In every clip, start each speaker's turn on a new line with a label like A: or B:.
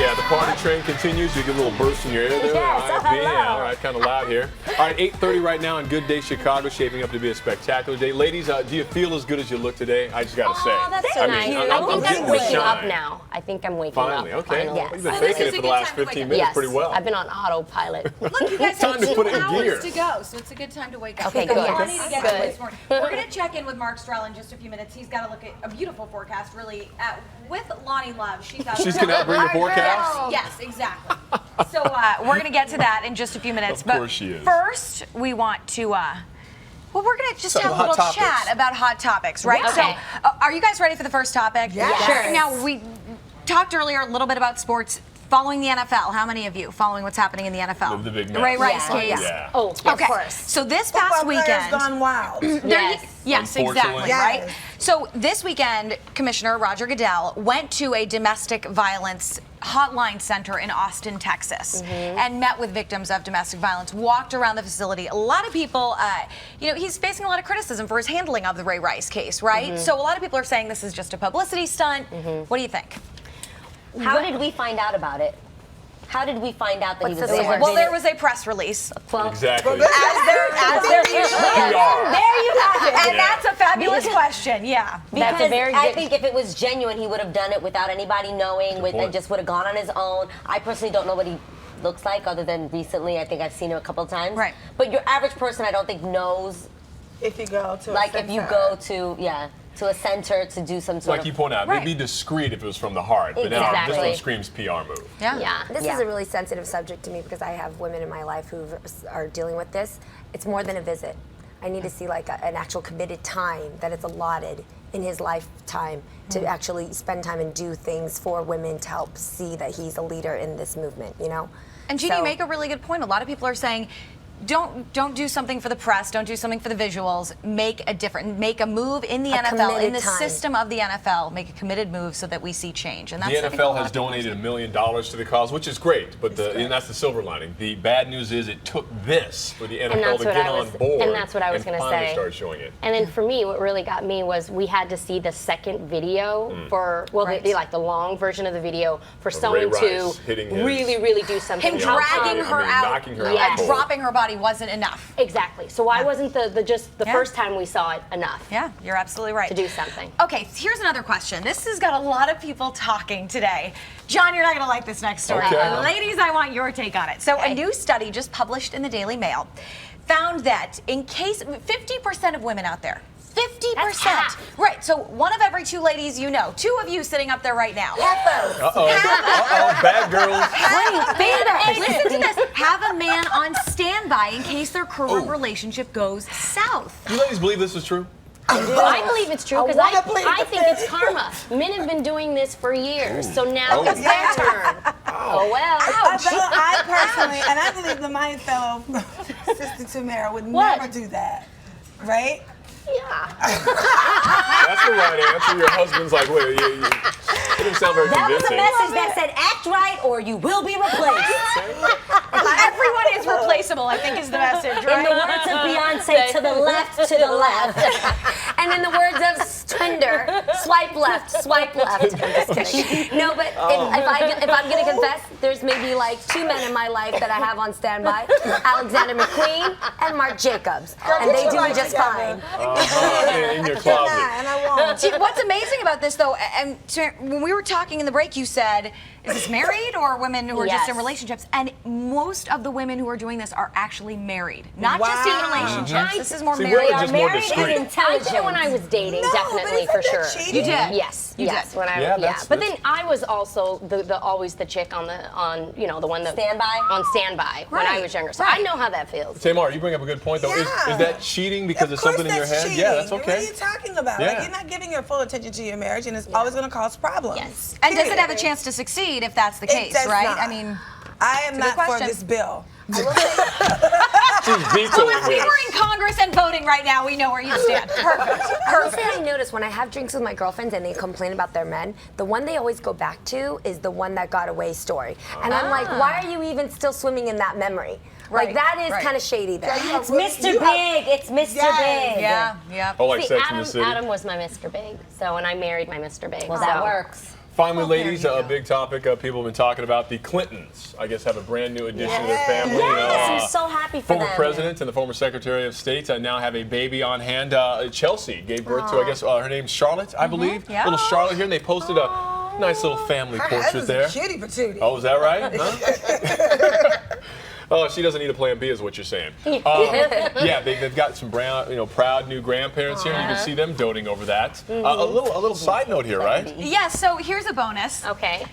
A: Yeah, the party train continues. You get a little burst in your ear there.
B: Yes,
A: All right, kind of loud here. All right, 8:30 right now on Good Day Chicago, shaping up to be a spectacular day. Ladies, do you feel as good as you look today? I just got to say.
B: Oh, that's so nice. I think I'm waking up now. I think I'm waking
A: Finally,
B: up.
A: okay.
B: Finally.
A: Well, you've been faking it for the last 15 minutes
B: yes.
A: pretty well.
B: I've been on autopilot.
C: Look, you guys
A: Time
C: have
A: to put
C: 2
A: it in gear.
C: hours to go, so it's a good time to wake up.
B: Okay, good.
C: Lonnie to get
B: Good.
C: to this morning. We're going to check in with Mark Stroll in just a few minutes. He's got to look at a beautiful forecast, really, with Lonnie Love. She's
A: going to bring the forecast?
C: Yes, exactly. So we're going to get to that in just a few minutes.
A: Of course she is.
C: First, we want to, well, we're going to just have a little
A: topics.
C: chat about hot topics, right?
B: Okay.
C: So, are you guys ready for the first topic?
B: Yes.
C: Sure. Now, we talked earlier a little bit about sports. Following the NFL, how many of you following what's happening in the NFL?
A: Live the big
C: Ray
A: match.
C: Rice case.
A: Yeah.
B: Oh,
C: Okay.
B: of course.
C: So this past weekend,
D: gone wild.
C: Yes,
A: Unfortunately.
C: exactly,
D: Yes.
C: right? So this weekend, Commissioner Roger Goodell went to a domestic violence hotline center in Austin, Texas, and met with victims of domestic violence, walked around the facility. A lot of people, he's facing a lot of criticism for his handling of the Ray Rice case, right? So a lot of people are saying this is just a publicity stunt. What do you think?
B: How did we find out about it? How did we find out that he was
C: Well,
B: there?
C: there was a press release.
A: Exactly.
C: As there usually is.
A: PR.
C: There you have it. And
A: Yeah.
C: that's a fabulous question, yeah.
B: Because
E: That's a very
B: I
E: good-
B: think if it was genuine, he would have done it without anybody knowing,
A: point.
B: and just would have gone on his own. I personally don't know what he looks like, other than recently. I think I've seen him a couple of times.
C: Right.
B: But your average person, I don't think knows.
D: If you go to
B: Like if you go to a center to do some sort
A: Like
B: of.
A: you point out,
C: Right.
A: it'd be discreet if it was from the heart, but now this
B: Exactly.
A: one screams PR move.
C: Yeah.
E: This is a really sensitive subject to me because I have women in my life who are dealing with this. It's more than a visit. I need to see like an actual committed time that it's allotted in his lifetime to actually spend time and do things for women to help see that he's a leader in this movement, you know?
C: And Jeannie, you
E: So-
C: make a really good point. A lot of people are saying, don't do something for the press, don't do something for the visuals, make a move in the NFL, in
E: committed
C: the
E: time.
C: system of the NFL, make a committed move so that we see change. And that's
A: The
C: I think,
A: NFL
C: what a lot
A: has
C: of people
A: donated
C: are
A: $1 million to the cause, which is great, but and that's the silver lining. The bad news is it took this for the NFL
B: that's
A: to
B: what
A: get
B: I
A: on
B: was-
A: board
B: and that's what I was
A: and
B: gonna
A: finally
B: say.
A: start showing it.
B: And then for me, what really got me was we had to see the second video for, well,
C: Right.
B: the long version of the video for
A: Ray
B: someone to
A: Rice hitting his-
B: really do something.
C: Him dragging her out,
A: knocking her
B: Yes.
A: out cold.
C: dropping her body wasn't enough.
B: Exactly. So why wasn't the
C: Yeah.
B: first time we saw it enough
C: Yeah, you're absolutely right.
B: to do something?
C: Okay, here's another question. This has got a lot of people talking today. John, you're not going to like this next story.
A: Okay.
C: Ladies, I want your take on it. So, a new study just published in the Daily Mail found that in case 50% of women out there, 50%.
B: That's half.
C: Right. So, one of every 2 ladies you know, 2 of you sitting up there right now.
A: Bad girls.
C: Listen to this. Have a man on standby in case their current relationship goes south.
A: You ladies believe this is true?
B: I believe it's true because
D: wanna plead
B: I
D: the
B: think it's karma. Men have been doing this for years, so now
A: Oh.
B: it's their turn. Oh well.
D: I personally, and I believe that my fellow sister Tamara would
B: What?
D: never do that, right?
B: Yeah.
A: That's the right answer. Your husband's like, wait, you didn't sound very
E: That was a
A: convincing.
E: message that said, act right or you will be replaced.
C: Everyone is replaceable, I think is the message,
E: In the
C: right?
E: words of Beyonce, to the left, to the left. And in the words of Tinder, swipe left, swipe left. I'm just kidding. No, but if I'm going to confess, there's maybe like 2 men in my life that I have on standby, Alexander McQueen and Mark Jacobs. And they do me just fine.
A: In your closet.
D: And I won't.
C: See, what's amazing about this, though, and when we were talking in the break, you said, is this married or women who are just in
B: Yes.
C: relationships? And most of the women who are doing this are actually married, not just in
D: Wow.
C: relationships. This is more
A: See,
C: married.
A: we're just more
B: Married
A: discreet.
B: and intelligent. I did it when I was dating,
D: No,
B: definitely
D: but
B: for
D: isn't
B: sure.
D: that cheating?
C: You did.
B: Yes,
C: You
B: yes.
C: did.
B: When I
A: Yeah, that's-
B: but then I was also always the chick on the one that
E: Standby?
B: on standby when I
C: Right,
B: was younger. So
C: right.
B: I know how that feels.
A: Tamar, you bring up a good point, though.
D: Yeah.
A: Is that cheating because
D: Of
A: of
D: course
A: something in your
D: that's
A: head?
D: cheating.
A: Yeah, that's
D: What are
A: okay.
D: you talking about?
A: Yeah.
D: Like, you're not giving your full attention to your marriage, and it's always going to cause problems.
B: Yes.
C: And does it have a
D: Period.
C: chance to succeed if that's the
D: It
C: case,
D: does
C: right?
D: not.
C: I mean,
D: I am
C: a
D: not
C: good
D: for
C: question.
D: this bill.
A: She's
C: well, if we
A: vetoing
C: were
A: this.
C: in Congress and voting right now, we know where you stand. Perfect.
E: I will say I notice when I have drinks with my girlfriends and they complain about their men, the one they always go back to is the one that got away story. And I'm like, why are you even still swimming in that memory?
C: Right,
E: Like, that is
C: right.
E: kind of shady there.
D: It's
E: Mr. Big. It's Mr.
D: Yes.
E: Big.
C: Yeah, yeah.
A: Oh, like
B: See,
A: Sex in the City.
B: Adam was my Mr. Big, so when I married my Mr. Big.
E: Well,
B: so
E: that works.
A: Finally,
D: Oh, there
A: ladies,
D: you
A: a
D: go.
A: big topic people have been talking about. The Clintons, I guess, have a brand new addition to their family.
B: Yes, I'm so happy for
A: Former
B: them.
A: president and the former Secretary of State now have a baby on hand. Chelsea gave birth to, I guess, her name's Charlotte, I believe.
C: yeah.
A: Little Charlotte here, and they posted a nice little family
D: Her
A: portrait
D: husband's
A: there.
D: a cutie patootie.
A: Oh, is that right? Huh? Oh, she doesn't need a plan B, is what you're saying. Yeah, they've got some proud new grandparents here. You can see them doting over that. A little side note here, right?
C: Yeah, so here's a bonus.
E: Okay.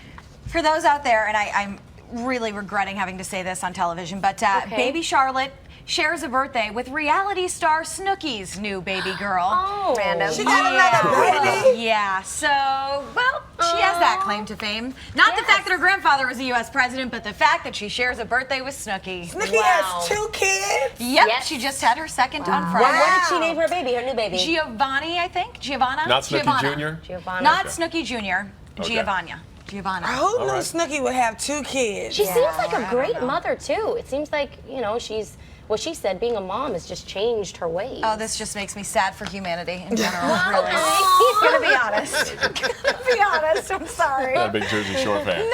C: For those out there, and I'm really regretting having to say this on television, but
E: Okay.
C: baby Charlotte shares a birthday with reality star Snooki's new baby girl.
E: Oh.
B: Random.
D: She got another baby.
C: Yeah, so, well, she has that claim to fame. Not the fact that her grandfather was the U.S. president, but the fact that she shares a birthday with Snooki.
D: Snooki
E: Wow.
D: has 2 kids.
C: Yep,
E: Yes.
C: she just had her second on
B: And
C: Friday.
B: what did she name her baby, her new baby?
C: Giovanni, I think. Giovanna?
A: Not Snooki
C: Giovanna.
A: Jr.?
E: Giovanna.
C: Not Snooki Jr.
A: Okay.
C: Giovanna. Giovanna.
D: Who knew
A: right.
D: Snooki would have 2 kids?
E: She seems like
C: I
E: a
C: don't
E: great
C: know.
E: mother too. It seems like, she's what she said, being a mom has just changed her ways.
C: Oh, this just makes me sad for humanity in general, really.
E: Okay.
C: Gonna be honest. Gonna be honest, I'm sorry.
A: Not a big Jersey Shore fan.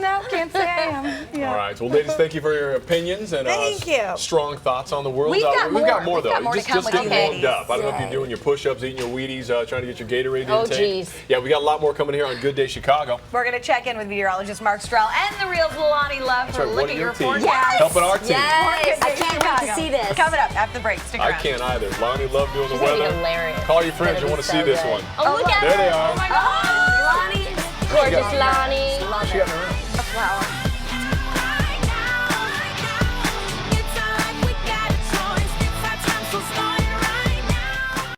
C: No, can't say I am. Yeah.
A: All right. Well, ladies, thank you for your opinions and
D: Thank you.
A: strong thoughts on the world.
C: We've got
A: we've got
C: more.
A: more, though.
C: We've got more to
A: just
C: come with
A: getting
C: you
A: warmed
C: ladies.
A: up. I don't know if you're doing your push-ups, eating your Wheaties, trying to get your Gatorade
E: Oh,
A: intake.
E: geez.
A: Yeah, we got a lot more coming here on Good Day Chicago.
C: We're gonna check in with meteorologist Mark Strell and the real Lonnie Love
A: That's
C: for
A: right.
C: a
A: What
C: look
A: are
C: at
A: your
C: your
A: team?
C: forecast.
A: Helping our team.
B: Yes, I
C: Good day,
B: can't wait to
C: Chicago.
B: see this.
C: Coming up after the break. Stick
A: I
C: around.
A: can't either. Lonnie Love doing the
E: She's gonna be
A: weather.
E: hilarious.
A: Call your friends.
B: Gonna
A: You want
B: be
A: to see
B: so
A: this
B: good.
A: one.
E: Oh, look at
A: There
E: her.
A: they are.
E: Oh my God.
B: Lonnie.
E: Gorgeous Lonnie.
B: Love
A: She
B: it.
A: got around.